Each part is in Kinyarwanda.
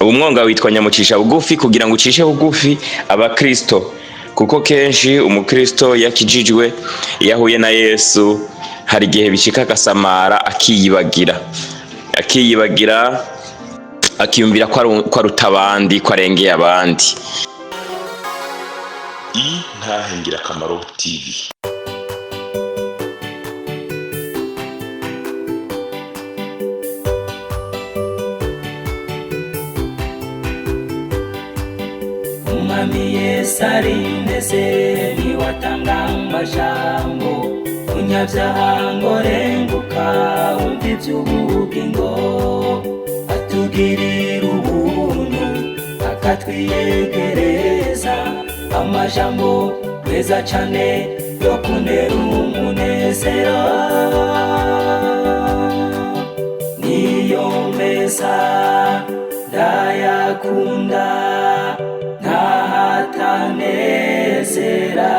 umwonga witwa nyamucisha bugufi kugira ngo ucishe bugufi abakristo, kuko kenshi umukristo yakijijwe yahuye na Yesu hari igihe bishika agasamara akiyibagira akiyumvira ko aruta abandi, ko arengeye abandi. Ntahingira akamaro TV. Umwami Yesu arineze niwatanga amajambo, umunyabyaha ngo renguka wumva iby'ubugingo, atugirira ubuntu akatwiyegereza, amajambo meza cyane yo kunera umunezero, niyo meza ndayakunda ntahatanezera.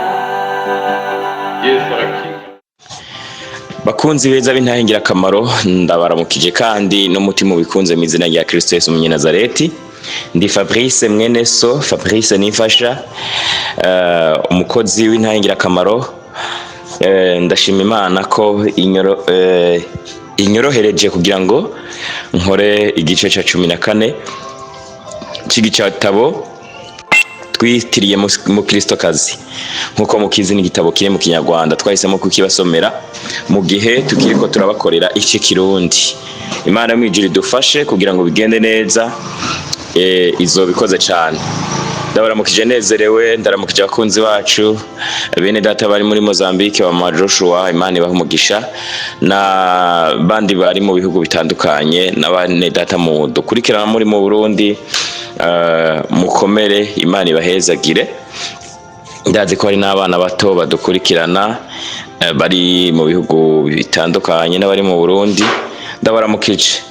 Bakunzi beza b'intahingira akamaro, ndabaramukije kandi n'umutima ubikunze mu izina rya Kristo Yesu Umunyenazareti. Ndi Fabrice mwene so, Fabrice Nifasha, umukozi w'intahingira akamaro. Ndashima Imana ko inyorohereje kugira ngo nkore igice cya 14 cy'igitabo twitiriye mu Kristo kazi. Nkuko mukizi n'igitabo kiri mu Kinyarwanda, twahisemo kukibasomera mu gihe tukiriko turabakorera iki Kirundi. Imana mwijiri idufashe kugira ngo bigende neza, izobikoze cyane. Ndabaramukije nezerewe, ndaramukije abakunzi bacu, bene data bari muri Mozambique, ba Joshua, Imana ibahe umugisha, na bandi bari mu bihugu bitandukanye, n'abane data mu dukurikirana muri mu Burundi, mukomere, Imana ibahezagire. Ndazi ko hari n'abana bato badukurikirana bari mu bihugu bitandukanye n'abari mu Burundi, ndabaramukije.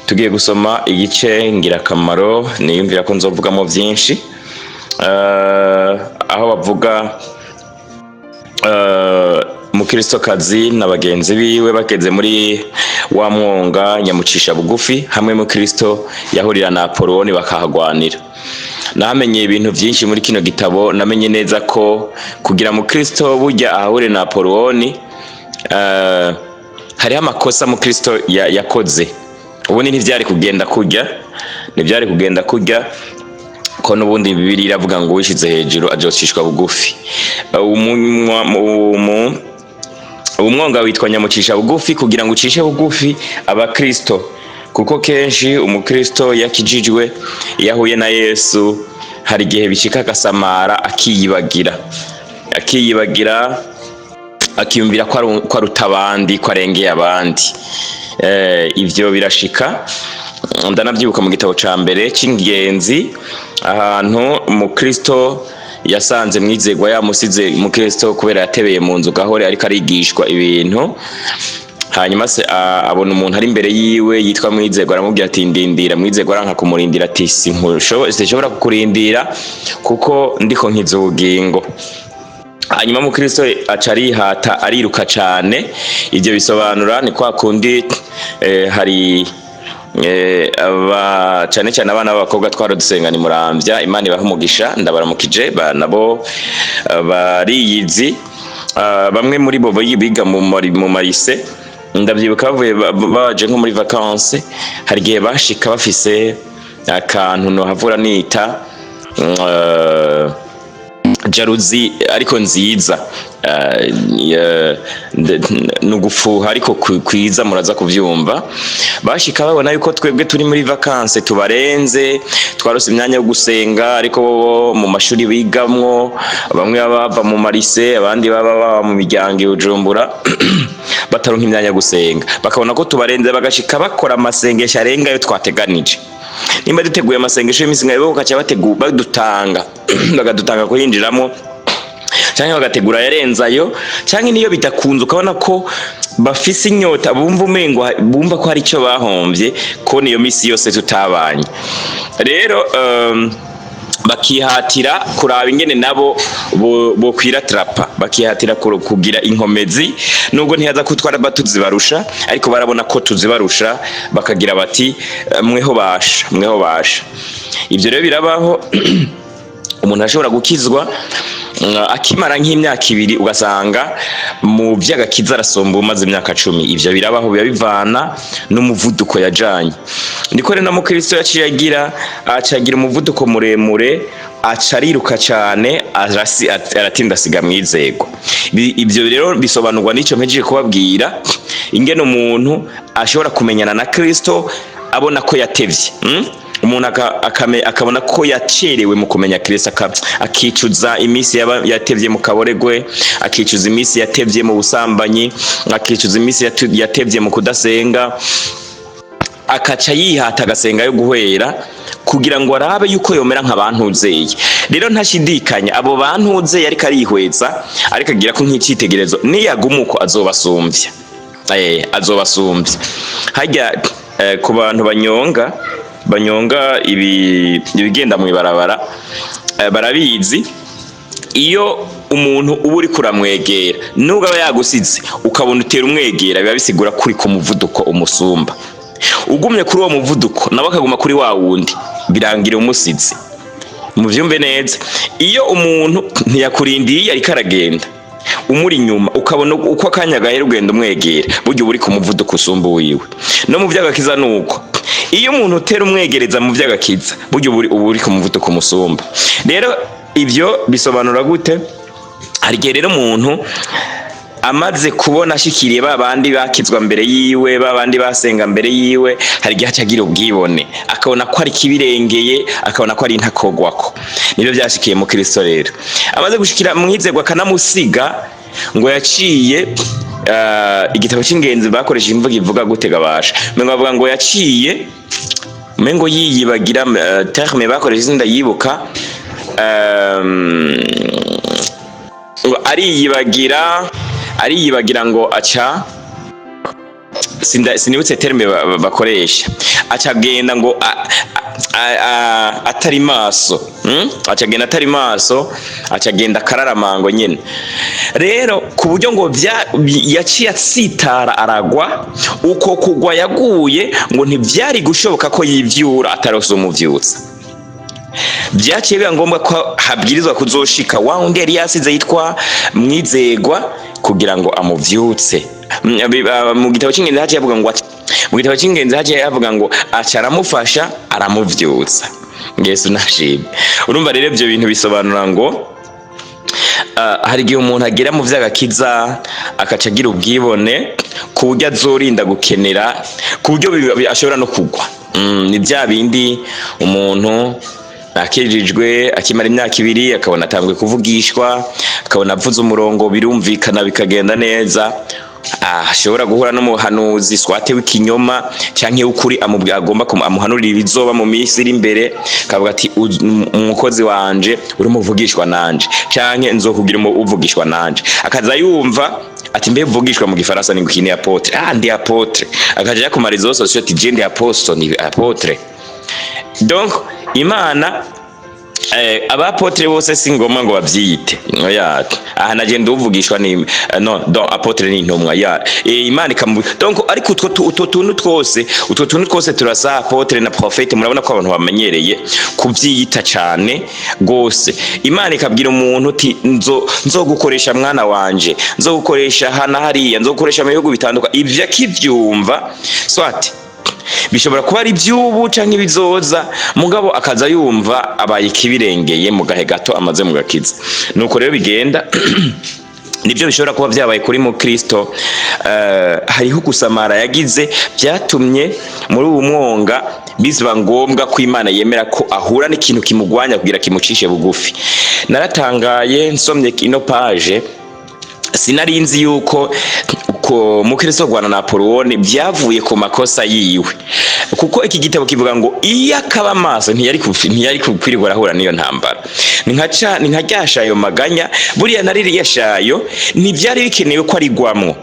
Tugiye gusoma igice ngirakamaro, niyumvira ko nzovugamo byinshi, aho bavuga Mukristo kazi na bagenzi biwe bageze muri wa mwonga nyamucisha bugufi, hamwe Mukristo yahurira na Apoloni bakahagwanira. Namenye ibintu byinshi muri kino gitabo. Namenye neza ko kugira Mukristo burya ahure na Apoloni hariho amakosa Mukristo yakoze. Ubundi ntivyari kugenda kujya ko n'ubundi Bibiliya iravuga ngo wishize hejuru ajocishwa bugufi. Umwonga witwa nyamucisha bugufi kugira ngo ucishe bugufi abakristo, kuko kenshi umukristo yakijijwe yahuye na Yesu hari igihe bishika agasamara akiyibagira akiyumvira ko aruta abandi, ko arengeye abandi. Ivyo birashika. Ndanavyibuka mu gitabo ca mbere c'ingenzi, ahantu umukristo yasanze mwizegwa yamusize umukristo kubera yatebeye mu nzu gahore ariko arigishwa ibintu. Hanyuma se abona umuntu ari imbere yiwe yitwa mwizegwa, aramubwira ati ndindira. Mwizegwa aranka kumurindira ati sinshobora kukurindira kuko ndiko nkiza ubugingo. Hanyuma Mukristo aca arihata ariruka cyane. Ibyo bisobanura ni kwa kundi hari cyane cyane abana b'abakobwa twaro dusenga ni Muramvya, Imana ibahe umugisha, ndabaramukije. Nabo bariyizi, bamwe muri bo biga mu marise. Ndavyibuka baje nko muri vacances, hari gihe bashika bafise akantu no havura nita jaruzi ariko nziza, nugufuha ariko kwiza, muraza kuvyumva. Bashika babona yuko twebwe turi muri vacances tubarenze, twarose imyanya yo gusenga, ariko bo mu mashuri bigamwo, bamwe baba mu marise, abandi baba mu miryango y'Ubujumbura bataronka imyanya yo gusenga. Bakabona ko tubarenze, bagashika bakora amasengesho arenga yo twateganije. Nimba duteguye amasengesho y'imisinga yabo kaca badutanga bagadutanga kuhinjiramo, cyangwa bagategura yarenzayo, cyangwa niyo bitakunze ukabona ko bafise inyota, bumva ko hari icyo bahomvye, ko niyo misi yose tutabanye. Rero bakihatira kuraba ingene nabo bo kwiratrapa, bakihatira kugira inkomezi, nubwo ntiyaza kutwara batuzibarusha, ariko barabona ko tuzibarusha bakagira bati mweho basha. Ibyo rero birabaho. Umuntu ashobora gukizwa akimara nk'imyaka 2 ugasanga mu by'agakiza arasomba umaze imyaka 10. Ivyo birabaho, biba bivana n'umuvuduko yajanye. Niko rero na mu Kristo yaciye acagira umuvuduko muremure, acariruka cyane, aratinda asiga mwizego. Ibyo rero bisobanurwa n'icyo mpejeje kubabwira, ingene umuntu ashobora kumenyana na Kristo abona ko yatevye. Umuntu akabona ko yacerewe mu kumenya Kristo, akicuza iminsi yatevye mu kaboregwe, akicuza iminsi yatevye mu busambanyi, akicuza iminsi yatevye mu kudasenga, akaca yihata agasenga yo guhera kugira ngo arabe yuko yomera nk'abantuzeye. Rero ntashidikanya abo bantuzeye ariko arihweza, ariko agira ko nk'icitegerezo niyagumuko azobasumbya. Azobasumbya. Hajya ku bantu banyonga ibigenda mu ibarabara, barabizi iyo umuntu uba uri kuramwegera nubwo aba yagusize ukabona utera umwegera, biba bisigura kuri ku muvuduko umusumba. Ugumye kuri uwo muvuduko nawe akaguma kuri wa wundi, birangira umusize. Muvyumve neza, iyo umuntu ntiyakurindiye ariko aragenda umuri inyuma, ukabona uko akanya gahera ugenda umwegera, buryo uri ku muvuduko usumba wiwe. No mu by'agakiza nuko, iyo umuntu utera umwegereza mu by'agakiza, buryo uri ku muvuduko musumba. Rero ibyo bisobanura gute? Hari gihe rero umuntu amaze kubona ashikiriye babandi bakizwa mbere yiwe, babandi basenga mbere yiwe, hari gihe acagira ubwibone, akabona ko ari kibirengeye, akabona ko ari intakogwako. Nibyo byashikiye mu Kristo rero. Amaze gushikira mwizegwa kanamusiga, ngo yaciye igitabo cy'ingenzi bakoresha imvugo ivuga gutega basha. Mengo bavuga ngo yaciye mengo yiyibagira, terme bakoresha izinda yibuka, ariyibagira ngo aca, sinibutse terme bakoresha, acagenda ngo atari maso, acagenda atari maso, acagenda kararamango nyene. Rero ku buryo ngo yaciye atsitara aragwa, uko kugwa yaguye ngo ntivyari gushoboka ko yivyura atarose umuvyutsa. Byaciye biba ngombwa ko habwirizwa kuzoshika wa wundi yari yasize yitwa mwizegwa kugira ngo amuvyutse. Mu gitabo cy'ingenzi haciye avuga ngo acaramufasha aramuvyutsa. Yesu nashimye. Urumva rero ibyo bintu bisobanura ngo hari gihe umuntu agira mu vy'agakiza akacagira ubwibone ku buryo azorinda gukenera, ku buryo ashobora no kugwa. Ni bya bindi umuntu akirijwe akimara imyaka 2 akabona atangwe kuvugishwa, akabona avuze umurongo birumvikana bikagenda neza, ashobora guhura n'umuhanuzi swatewe ikinyoma canke ukuri agomba amuhanurira ibizoba mu minsi iri imbere, akavuga ati umukozi wanje uri muvugishwa nanje, canke nzokugira uvugishwa nanje. Akaza yumva ati mbe vugishwa mu gifaransa ni ngukini apotre, ndi apotre, akaja ku marizo sociaux ati je ndi apostle, ni apotre. Donc Imana abapotre bose singoma ngo bavyite oya, aha nagenda uvugishwa ni donc apotre ni ntomwa ya Imana ikamu. Donc ariko utwo tuntu twose turasa apotre na prophète, murabona ko abantu bamenyereye kuvyita cyane gose. Imana ikabwira umuntu uti nzogukoresha mwana wanje, nzogukoresha hana hariya, nzogukoresha mu bihugu bitanduka. Ivyo akivyumva swati bishobora kuba ari by'ubu canke ibizoza, mugabo akaza yumva abaye kibirengeye mu gahe gato amaze mu gakiza. Nuko rero bigenda nibyo bishobora kuba byabaye kuri mu Kristo. Hariho gusamara yagize byatumye muri ubu mwonga biziba ngombwa ko Imana yemera ko ahura n'ikintu kimugwanya kugira kimucishe bugufi. Naratangaye nsomye ino page, sinarinzi yuko mu Kristo Rwanda na Apoloni byavuye ku makosa yiwe, kuko iki gitabo kivuga ngo iyo akaba maso ntiyari kwirirwa arahura niyo ntambara. Ni nka ryashayo maganya, buriya nariri yashayo ntibyari bikenewe ko arigwamwo,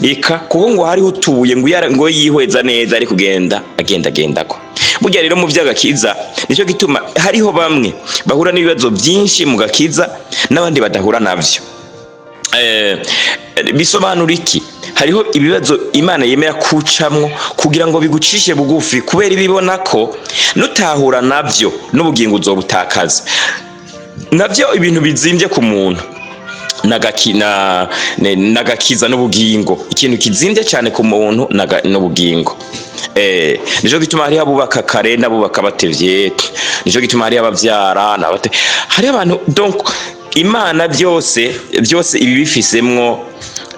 eka kuko ngo hariho utubuye ngo yihweza neza ari kugenda agendako. burya rero mu by'agakiza nicyo gituma hariho bamwe bahura n'ibibazo byinshi mu gakiza n'abandi badahura navyo. Bisobanura iki? Hariho ibibazo Imana yemera kucamwo kugira ngo bigucishe bugufi, kubera ibibona ko nutahura navyo n'ubugingo uzobutakaza. Navyo ibintu bizimvye ku muntu nagakiza n'ubugingo, ikintu kizimvye cyane ku muntu n'ubugingo. Nico gituma hari abubaka kare n'abubaka batevye, nico gituma hari abavyara hari abantu. Donc Imana byose ibi bifisemwo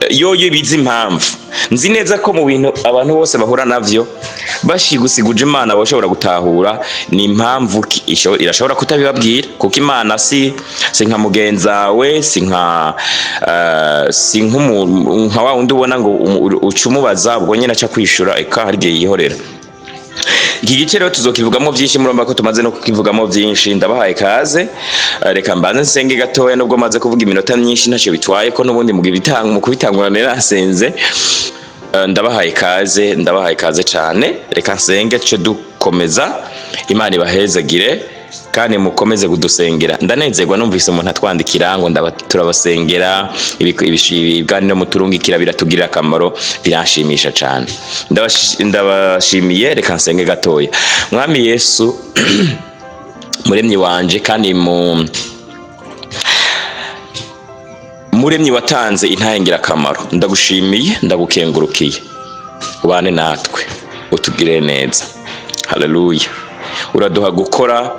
yoyo bizi impamvu. Nzi neza ko mu bintu abantu bose bahura navyo bashigusiguje Imana bashobora gutahura ni impamvu irashobora kutabibabwira, kuko Imana si nka mugenzawe, si nka wa wundi ubona ngo ucumubaza ubwo nyene aca kwishura eka hari igihe yihorera. Iki gice rero tuzokivugamo byinshi, murumva ko tumaze no kukivugamo byinshi. Ndabahaye kaze, reka mbanze nsenge gatoya, nubwo maze kuvuga iminota myinshi ntacyo bitwaye ko n'ubundi mu kubitangura narasenze. Ndabahaye kaze cyane, reka nsenge tuce dukomeza. Imana ibahezagire kandi mukomeze kudusengera. Ndanezerwa numvise umuntu atwandikira ngo turabasengera, ibiganiro muturungikira biratugirira akamaro, biranshimisha cyane. Ndabashimiye, reka nsenge gatoya. Mwami Yesu muremyi wanje kandi muremyi watanze intahengira akamaro, ndagushimiye, ndagukengurukiye. Ubane natwe, utugire neza. Haleluya. Uraduha gukora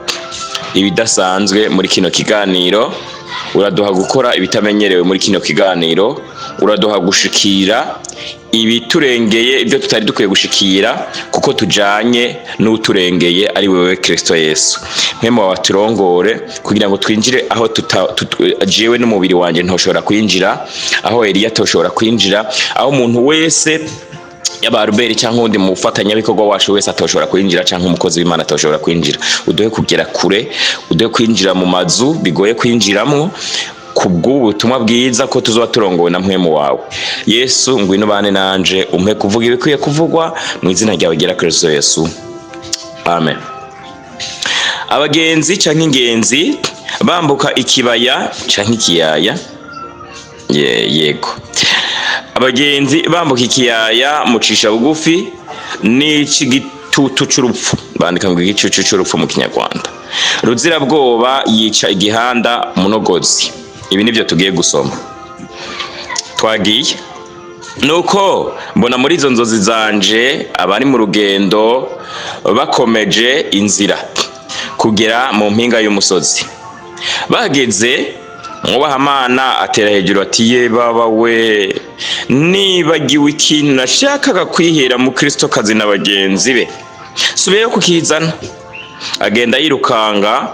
ibidasanzwe muri kino kiganiro, uraduha gukora ibitamenyerewe muri kino kiganiro, uraduha gushikira ibiturengeye, ibyo tutari dukwiye gushikira, kuko tujanye n'uturengeye ari wewe Kristo Yesu. Mwema waturongore kugira ngo twinjire aho jewe n'umubiri wanje ntoshobora kwinjira, aho Eliya toshobora kwinjira, aho umuntu wese yaba Albert cyangwa undi mufatanyabikorwa wacu wese atoshobora kwinjira, cyangwa umukozi w'Imana atoshobora kwinjira. Uduhe kugera kure, uduhe kwinjira mu mazu bigoye kwinjiramo, kubw'ubutumwa bwiza ko tuzoba turongowe na mpwemu wawe. Yesu ngwino bane nanje, umpe kuvuga ibikwiye kuvugwa mu izina ryawe ryera Kristo Yesu. Amen. Abagenzi cyangwa ingenzi bambuka ikibaya cyangwa ikiyaya, yego, abagenzi bambuka ikiyaya mucisha bugufi n'ikigitutu c'urupfu, bandika ngo igicucu c'urupfu mu Kinyarwanda. Ruzirabwoba yica igihanda munogozi. Ibi nivyo tugiye gusoma. Twagiye nuko mbona muri izo nzozi zanje abari mu rugendo bakomeje inzira kugera mu mpinga y'umusozi. Bageze Mwubahamana atera hejuru ati, ye baba we, nibagiwe ikintu nashakaga kwihera mu Kristo kazi n'abagenzi be, subiyeyo kukizana. Agenda yirukanga.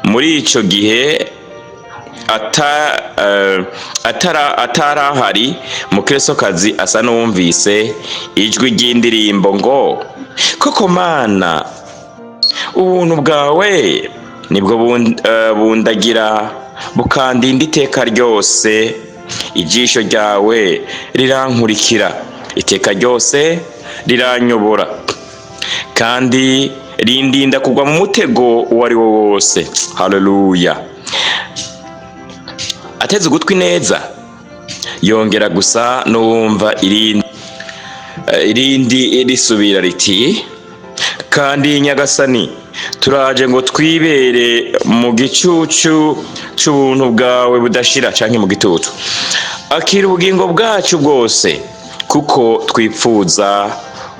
Muri ico gihe atarahari mu Kristo kazi asa n'uwumvise ijwi ry'indirimbo ngo, koko Mana, ubuntu bwawe nibwo bundagira bukandinda iteka ryose, ijisho ryawe rirankurikira iteka ryose, riranyobora kandi rindinda kugwa mu mutego uwo ari wo wose. Haleluya. Ateze ugutwi neza, yongera gusa n'uwumva irindi risubira riti, kandi Nyagasani, turaje ngo twibere mu gicucu c'ubuntu bwawe budashira, canke mu gitutu. Akira ubugingo bwacu bwose, kuko twipfuza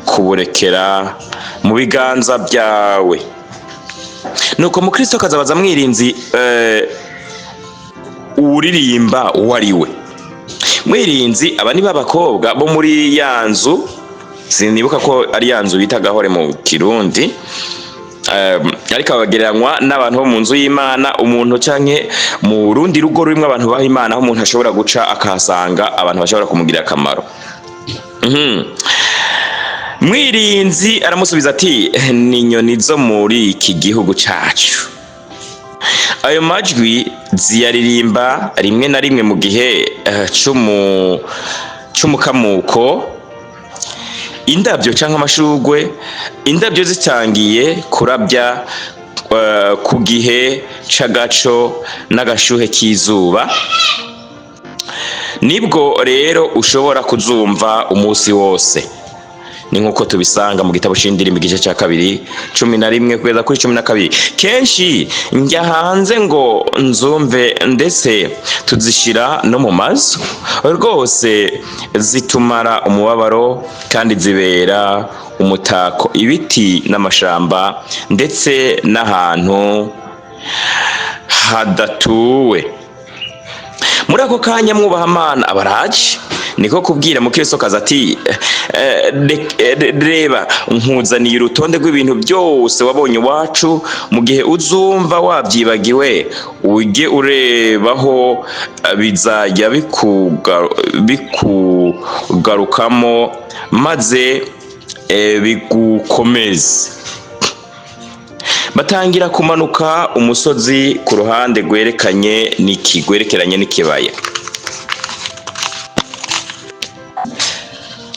kuburekera mu biganza byawe. Nuko mu Kristo kazabaza mwirinzi uririmba uwo ari we. Mwirinzi aba ni b'abakobwa bo muri yanzu, sinibuka ko ari yanzu bita Gahore mu Kirundi, ariko abagereranywa n'abantu bo mu nzu y'Imana, umuntu canke mu rundi rugo rurimo abantu baha Imana, aho umuntu ashobora guca akahasanga abantu bashobora kumugirira akamaro. Mwirinzi aramusubiza ati, ni inyoni zo muri iki gihugu cacu. Ayo majwi ziyaririmba rimwe na rimwe mu gihe c'umukamuko, indabyo canke amashurwe, indabyo zitangiye kurabya ku gihe c'agaco n'agashuhe k'izuba, nibwo rero ushobora kuzumva umunsi wose. Ni nkuko tubisanga mu gitabo c'indirimbo igice ca 2:11 kugeza kuri 12. Kenshi njya hanze ngo nzumve, ndetse tuzishira no mu mazu, rwose zitumara umubabaro kandi zibera umutako ibiti n'amashamba ndetse n'ahantu hadatuwe. Muri ako kanya mwubahamana abaraje, niko kubwira mukristokazi ati reba nkuzaniye urutonde rw'ibintu byose wabonye iwacu, mu gihe uzumva wabyibagiwe ujye urebaho, bizajya bikugarukamo maze bigukomeze. Batangira kumanuka umusozi ku ruhande rwerekeranye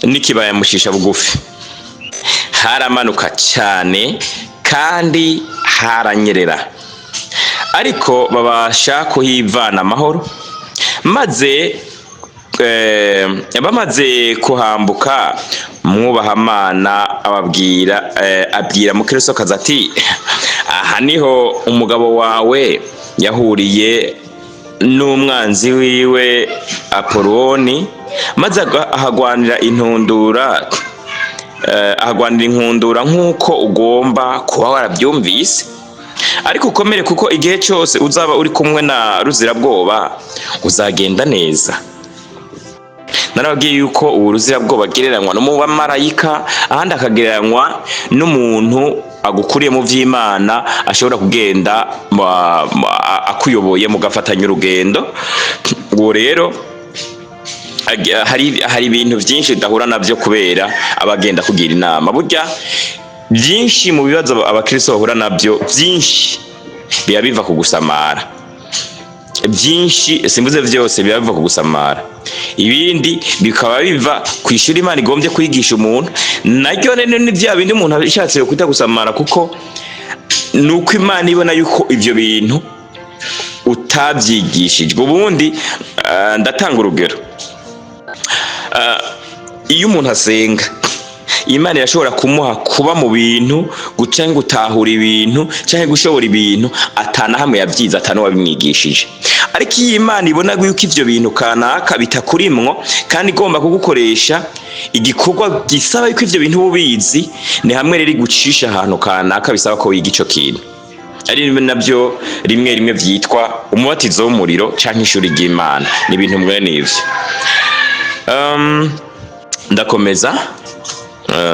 n'ikibaya mushisha bugufi. Haramanuka cyane kandi haranyerera, ariko babasha kuhivana amahoro. Maze bamaze kuhambuka, mwubahamana abwira mukristokazi ati aha niho umugabo wawe yahuriye n'umwanzi wiwe Apoloni, maze ahagwanira inkundura nk'uko ugomba kuba warabyumvise. Ariko ukomere, kuko igihe cyose uzaba uri kumwe na Ruzirabwoba uzagenda neza. Narababwiye yuko ubu Ruzirabwoba agereranywa n'umumarayika, ahandi akagereranywa n'umuntu agukuriye mu vy'Imana, ashobora kugenda akuyoboye mugafatanya urugendo. Uwo rero hari ibintu byinshi udahura navyo kubera abagenda kugira inama. Burya byinshi mu bibazo abakristo bahura navyo, byinshi biba biva ku gusamara. Byinshi simbuze vyose biba biva ku gusamara, ibindi bikaba biva ku ishuri Imana igombye kwigisha umuntu. Naryo rero ni bya bindi umuntu ashatse kwita gusamara, kuko nuko Imana ibona yuko ivyo bintu utabyigishijwe. Ubundi ndatanga urugero. Iyo umuntu asenga, Imana irashobora kumuha kuba mu bintu, guca gutahura ibintu cyangwa gushobora ibintu atana hamwe yabyiza, atana wabimwigishije. Ariko iyo Imana ibona yuko ivyo bintu kanaka bitakurimwo kandi igomba kugukoresha igikorwa gisaba yuko ivyo bintu ubizi, ni hamwe rero igucisha ahantu kanaka bisaba ko wiga ico kintu. Ari nabyo rimwe vyitwa umubatizo w'umuriro canke ishuri ry'Imana. Ni ibintu mwene ivyo.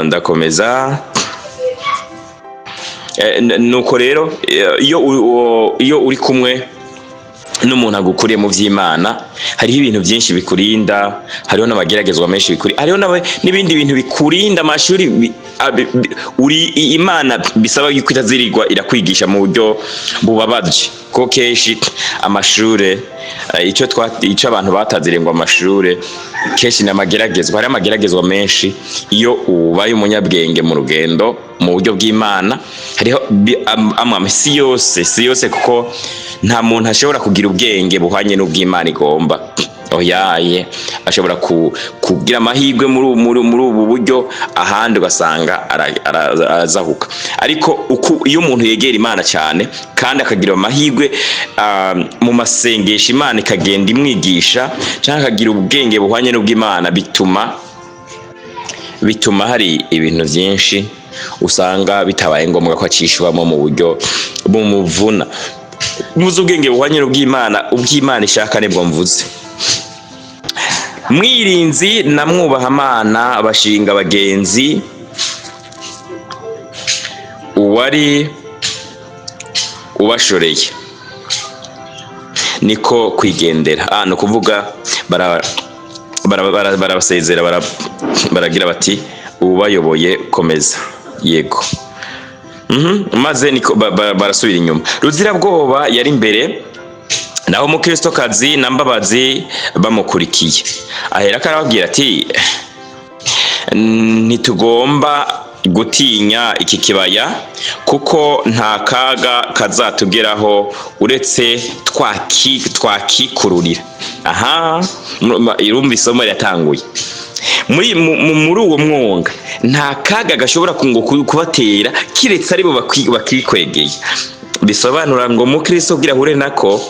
Ndakomeza nuko rero iyo uri kumwe n'umuntu agukuriye mu vy'Imana, hariho ibintu byinshi bikurinda, hariho n'amageragezwa menshi hariho n'ibindi bintu bikurinda. Amashuri uri Imana bisaba yuko itazirirwa irakwigisha mu buryo bubabaje, ko kenshi amashure ico abantu batazirengwa amashure kenshi n'amageragezwa. Hari amageragezwa menshi iyo ubaye umunyabwenge mu rugendo mu buryo bw'Imana. Hariho si yose, kuko nta muntu ashobora kugira ubwenge buhanye n'ubw'Imana igomba. Oyaye ashobora kugira amahirwe muri ubu buryo, ahandi ugasanga arazahuka. Ariko iyo umuntu yegera Imana cyane kandi akagira amahirwe mu masengesho, Imana ikagenda imwigisha cyangwa akagira ubwenge buhanye n'ubw'Imana, bituma hari ibintu byinshi usanga bitabaye ngombwa ko acishwamo mu buryo bumuvuna. Muzi ubwenge buhanye n'ubw'Imana, ubw'Imana ishaka nibwo mvuze. Mwirinzi na mwubahamana bashinga abagenzi, uwari ubashoreye niko kwigendera. No kuvuga barabasezera, baragira bati ubayoboye komeza, yego. Maze niko barasubira inyuma. Ruzirabwoba yari imbere, naho mukristokazi na Mbabazi bamukurikiye. Ahera karababwira ati ntitugomba gutinya iki kibaya kuko nta kaga kazatugeraho uretse twakikururira. Irumva isomo riratanguye. Muri uwo mwonga nta kaga gashobora kubatera kiretse ari bo bakikwegeye. Bisobanura ngo umukristo kugira ahure nako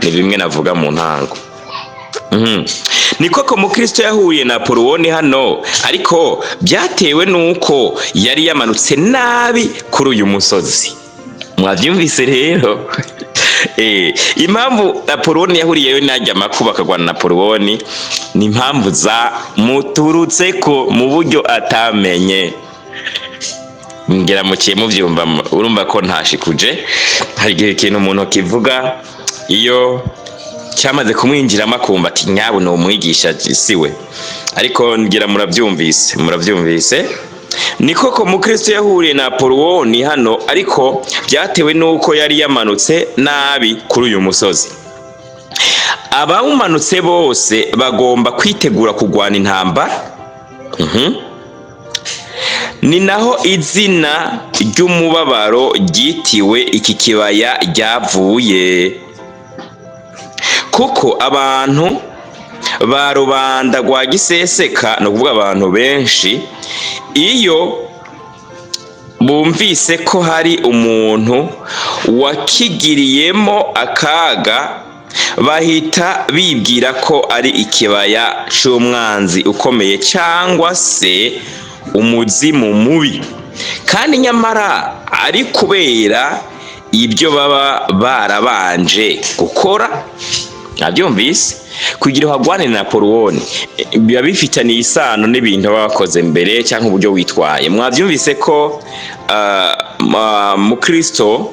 ni bimwe navuga mu ntango. Ni koko umukristo yahuye na Apoloni hano, ariko byatewe nuko yari yamanutse nabi kuri uyu musozi. Mwabyumvise rero? Impamvu Apoloni yahuriyeyo najya makuba akagwana na Apoloni ni impamvu za muturutse ko mu buryo atamenye. Ngira mukiye muvyumva, urumva ko ntashikuje. Hari igihe ikintu umuntu kivuga iyo cyamaze kumwinjiramo akumva ati nyabo no umwigisha siwe, ariko ngira murabyumvise. Ni koko umukristo yahuriye na Apoloni hano, ariko byatewe nuko yari yamanutse nabi kuri uyu musozi. Abawumanutse bose bagomba kwitegura kugwana intambara. Ni naho izina ry'umubabaro ryitiwe iki kibaya ryavuye, kuko abantu ba rubanda rwa giseseka, no kuvuga abantu benshi, iyo bumvise ko hari umuntu wakigiriyemo akaga bahita bibwira ko ari ikibaya cy'umwanzi ukomeye cyangwa se umuzimu mubi, kandi nyamara ari kubera ibyo baba barabanje gukora. Nabyumvise kugira uhagwane na Apoloni biba bifitaniye isano n'ibintu bakoze mbere cyangwa uburyo witwaye. Mwabyumvise ko mukristo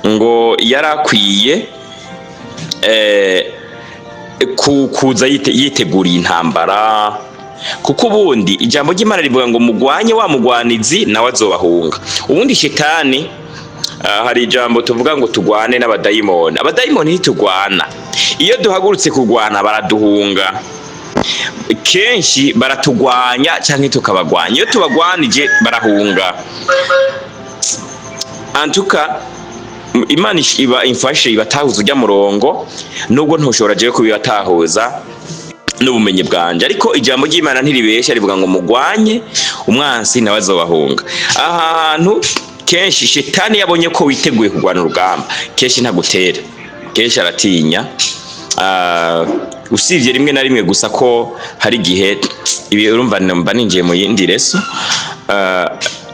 ngo yarakwiye kuza yiteguriye intambara, kuko ubundi ijambo ry'Imana rivuga ngo mugwanye wa mugwanizi nawe azobahunga. Ubundi shetani hari ijambo tuvuga ngo tugwane n'abadayimoni. Abadayimoni ntitugwana, iyo duhagurutse kugwana baraduhunga. Kenshi baratugwanya cyangwa tukabagwanya, iyo tubagwanije barahunga. Antuka Imana iba imfashe ibatahuza ujya murongo, nubwo ntushobora je kubibatahuza n'ubumenyi bwanje, ariko ijambo ry'Imana ntiribesha rivuga ngo mugwanye umwansi nawe azobahunga. Ahantu kenshi shetani yabonye ko witeguye kugwana urugamba, kenshi ntagutera, kenshi aratinya. Usibye rimwe na rimwe gusa ko hari gihe ibi urumva mba ninjiye mu yindi reso.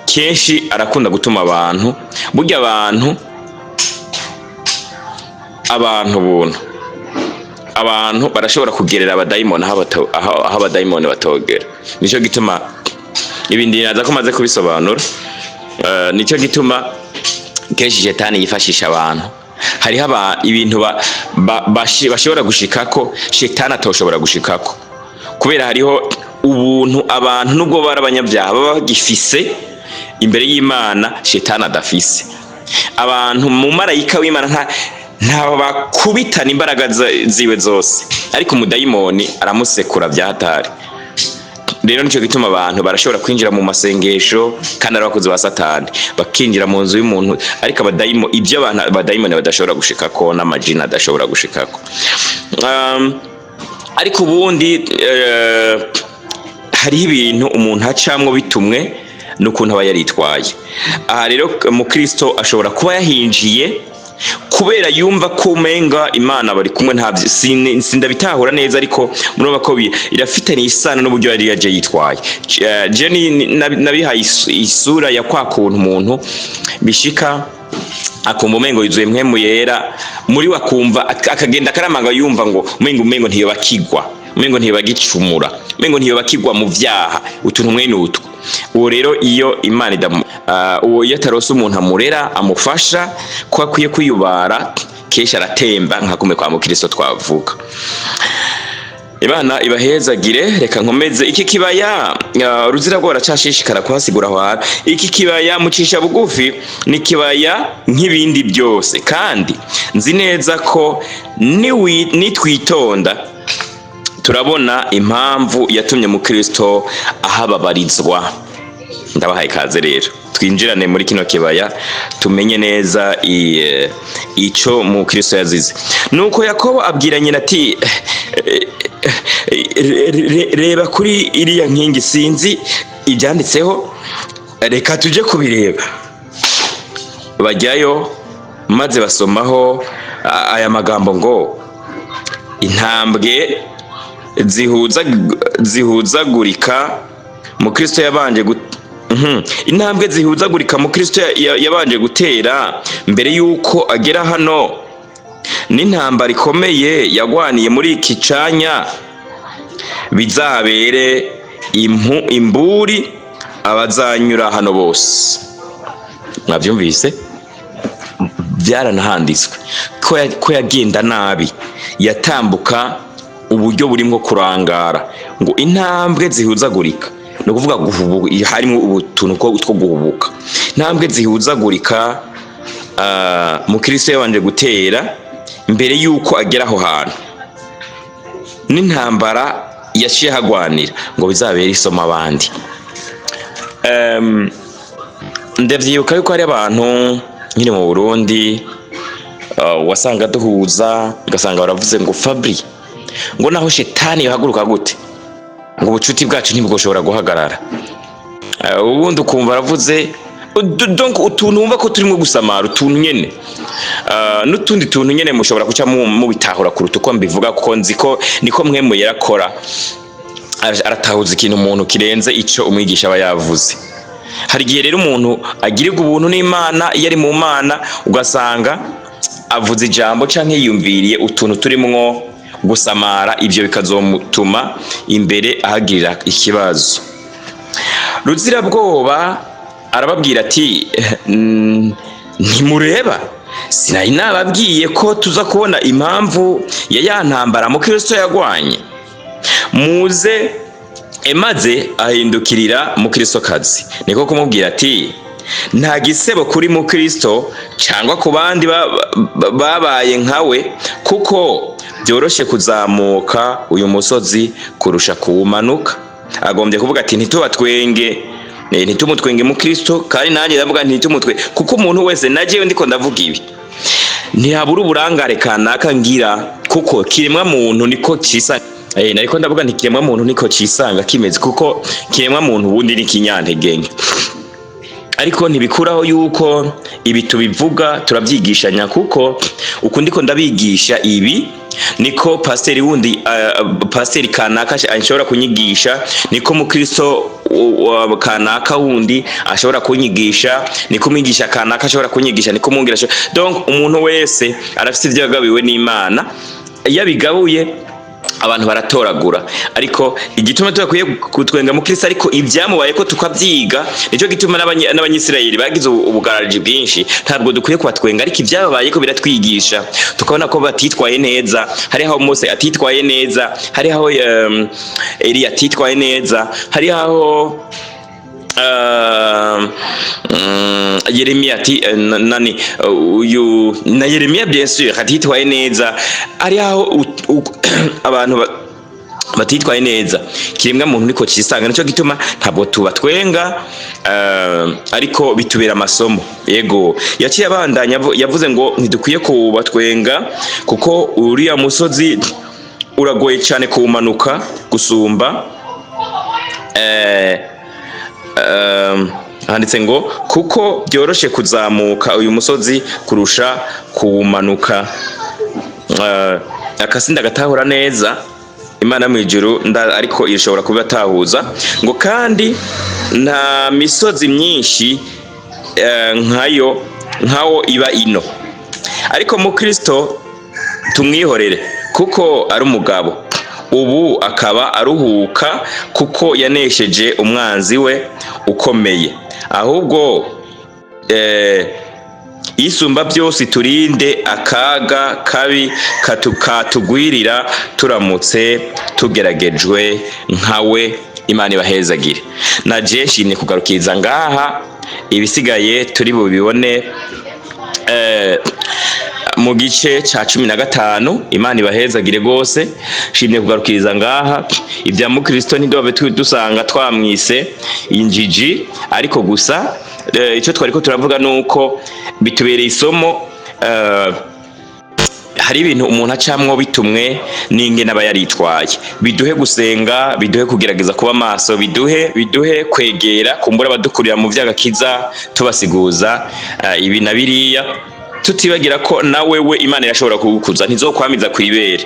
Kenshi arakunda gutuma abantu burya abantu barashobora kugerera abadayimoni aho abadayimoni batogera. Nicyo gituma ibindi naza ko maze kubisobanura. Nicyo gituma kenshi shetani yifashisha abantu. Hariho ibintu bashobora gushikako shetani atoshobora gushikako, kubera hariho ubuntu abantu nubwo barabanyabyaha baba bagifise imbere y'Imana shetani adafise. Abantu mu marayika w'Imana nta bakubitana imbaraga ziwe zose, ariko umudayimoni aramusekura byahatari. Rero nicyo gituma abantu barashobora kwinjira mu masengesho kandi arabakoze ba Satani, bakinjira mu nzu y'umuntu, ariko ibyo abadayimoni badashobora gushikako n'amajini adashobora gushikako. Ariko ubundi hariho ibintu umuntu acamwo bitumwe n'ukuntu aba yaritwaye. Aha rero umukristo ashobora kuba yahinjiye kubera yumva ko umenga Imana bari kumwe, sindabitahura neza, ariko murumva ko irafitanye isano n'uburyo yari yaje yitwaye. Je nabihaye isura ya kwa kuntu umuntu bishika akumva umengo yuzuye mpwemu yera muri wakumva akagenda karamanga yumva ngo umengo ntiyo bakigwa, umengo ntiyo bagicumura, umengo ntiyo bakigwa mu vyaha utuntu mwene utwo. Uwo rero iyo Imana uwo yatarose umuntu amurera amufasha ko akwiye kwiyubara, kesha aratemba nka kume kwa mukristo twavuga. Imana ibahezagire. Reka nkomeze iki kibaya ruzira rwora cashishikara kuhasigura aho. Iki kibaya mucisha bugufi ni kibaya nk'ibindi byose, kandi nzi neza ko nitwitonda turabona impamvu yatumye mu Kristo ahababarizwa. Ndabahaye ikaze rero twinjirane muri kino kibaya tumenye neza ico mu Kristo yazize. Nuko Yakobo abwira nyina ati reba kuri iriya nkingi, sinzi ibyanditseho, reka tuje kubireba. Bajyayo maze basomaho aya magambo ngo intambwe zihuzagurika mu Kristo yabanje intambwe zihuzagurika mu Kristo yabanje gutera mbere yuko agera hano, n'intambara ikomeye yagwaniye muri iki canya bizabere imburi abazanyura hano bose. Mwabyumvise? Byaranahanditswe ko yagenda nabi, yatambuka uburyo burimo kurangara, ngo intambwe zihuzagurika, no kuvuga harimo ubutuntu two guhubuka. Intambwe zihuzagurika mu Kristo yabanje gutera mbere yuko agera aho hantu, n'intambara yaciye hagwanira ngo bizabere isomo abandi. Ndavyibuka yuko hari abantu nkiri mu Burundi wasanga duhuza, ugasanga baravuze ngo Fabri, ngo naho shetani yahaguruka gute, ngo ubucuti bwacu ntibwoshobora guhagarara. Ubundi ukumva baravuze donc utuntu wumva ko turimo gusamara, utuntu nyene n'utundi tuntu nyene mushobora kuca mu bitahura kuruta uko mbivuga, kuko nzi ko niko mwemwe yarakora, aratahuza ikintu umuntu kirenze ico umwigisha aba yavuze. Hari igihe rero umuntu agirirwa ubuntu n'Imana, iyo ari mu Mana ugasanga avuze ijambo canke yiyumviriye utuntu turimwo gusamara, ivyo bikazomutuma imbere ahagirira ikibazo. Ruzirabwoba arababwira ati ntimureba, sinari nababwiye ko tuza kubona impamvu ya ntambara mu Kristo yagwanye? Muze maze ahindukirira mu Kristo kazi, niko kumubwira ati nta gisebo kuri mu Kristo cyangwa ku bandi babaye nkawe, kuko byoroshe kuzamuka uyu musozi kurusha kuwumanuka. Agombye kuvuga ati ntitumutwenge mu Kristo, kandi nanjye ndavuga ntitumutwe, kuko umuntu wese najewe ndiko ndavuga ibi ntihabura uburangare kanaka ngira, kuko kiremwa muntu niko cisanga. Nariko ndavuga nti kiremwa muntu niko cisanga kimeze, kuko kiremwa muntu ubundi ni kinyantegenke. Ariko ntibikuraho yuko ibi tubivuga turabyigishanya, kuko uko ndiko ndabigisha ibi niko pasiteri wundi pasiteri kanaka ashobora kunyigisha, niko mu Kristo kanaka wundi ashobora kunyigisha, niko mwigisha kanaka ashobora kunyigisha, niko mungira. Donc umuntu wese arafite ibyo yagabiwe n'Imana, yabigabuye abantu baratoragura. Ariko igituma tukwiye kutwenga mu Kristo, ariko ibyamubaye ko tukabyiga, nico gituma n'abanyisirayeli bagize ubugaraji bwinshi. Ntabwo dukwiye kubatwenga, ariko ibyababaye ko biratwigisha, tukabona ko batitwaye neza. Hari aho Mose atitwaye neza, hari aho Eliya atitwaye neza, hari aho Yeremiya na Yeremiya bien sûr atitwaye neza. Ari aho abantu batitwaye neza, kiremwa muntu niko cisanga. Nico gituma ntabwo tubatwenga, ariko bitubera amasomo. Yego yaciye abandanya yavuze ngo ntidukwiye kubatwenga, kuko uriya musozi uragoye cyane kuwumanuka gusumba. Handitse ngo kuko byoroshe kuzamuka uyu musozi kurusha kuwumanuka. Akasinda gatahura neza Imana mu ijuru, ariko irashobora kubatahuza ngo kandi nta misozi myinshi nkawo iba ino. Ariko mu Kristo tumwihorere, kuko ari umugabo, ubu akaba aruhuka, kuko yanesheje umwanzi we ukomeye. Ahubwo isumba byose turinde akaga kabi katugwirira turamutse tugeragejwe nkawe. Imana ibahezagire. Naje nshimye kugarukiriza ngaha, ibisigaye turi bubibone mu gice ca 15. Imana ibahezagire gose. Shimye kugarukiriza ngaha ibya mukristo ntidobe dusanga twamwise injiji, ariko gusa icyo twariko turavuga nuko bitubereye isomo. Hari ibintu umuntu acamwo bitumwe n'inge naba yaritwaye, biduhe gusenga, biduhe kugerageza kuba maso, biduhe kwegera kumbura abadukurira mu vy'agakiza tubasiguza ibi na biriya, tutibagira ko na wewe Imana irashobora kugukuza, ntizokwamiza kwibere.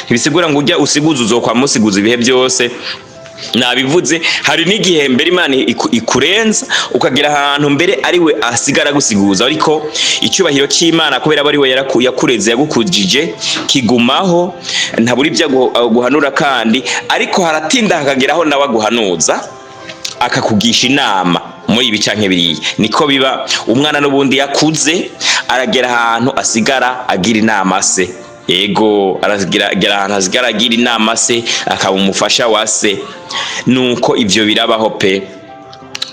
Ntibisigura ngo ujya usiguza uzokwamusiguza ibihe byose. Nabivuze hari n'igihe mbere Imana ikurenza ukagira ahantu mbere ari we asigara gusiguza, ariko icyubahiro cy'Imana kubera bari we yakureze yagukujije kigumaho, ntaburi ibyo guhanura kandi, ariko haratinda hakageraho nawe aguhanuza akakugisha inama muri ibi canke biriya. Niko biba umwana n'ubundi yakuze aragera ahantu asigara agira inama se. Ego aragira ahantu asigara agira inama se, akaba umufasha wa se. Nuko ivyo birabaho pe,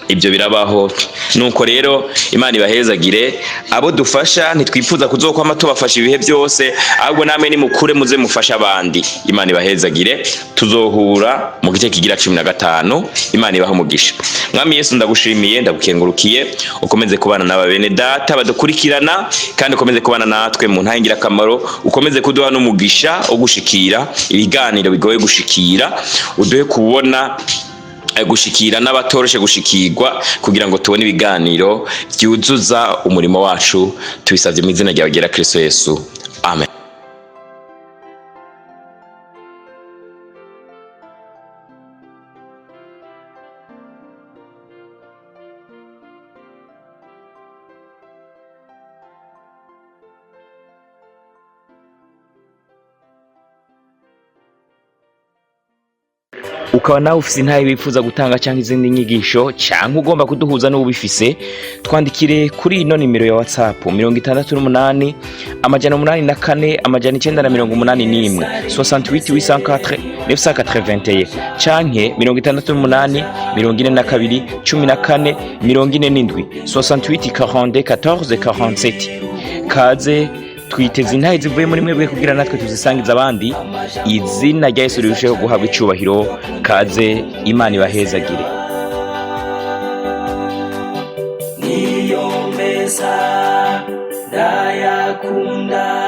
ibyo birabaho. Nuko rero Imana ibahezagire. Abo dufasha ntitwifuza kuzokwama tubafasha ibihe byose, ahubwo namwe ni mukure muze mufasha abandi. Imana ibahezagire. Tuzohura mu gice kigira 15. Imana ibaha umugisha. Mwami Yesu ndagushimiye, ndagukengurukiye, ukomeze kubana n'aba bene data badukurikirana, kandi ukomeze kubana natwe mu ntangira kamaro, ukomeze kuduha n'umugisha wo gushikira ibiganiro bigoye gushikira, uduhe kubona gushikira n'abatoroshe gushikirwa, kugira ngo tubone ibiganiro byuzuza umurimo wacu. Tubisabye mu izina ryawe ryera Kristo Yesu, amen. Ukaba nawe ufise intahe bifuza gutanga cyangwa izindi nyigisho, cyangwa ugomba kuduhuza n'ubifise, twandikire kuri ino nimero ya WhatsApp 68 884 981 68 804 canke 68 42 14 47 68 42 14 47. Kaze twiteze intahe zivuye muri mwebwe kugira natwe tuzisangiza abandi. Izina rya Yesu rirusheho guhabwa icubahiro. Kaze, Imana ibahezagire. Niyo meza ndayakunda.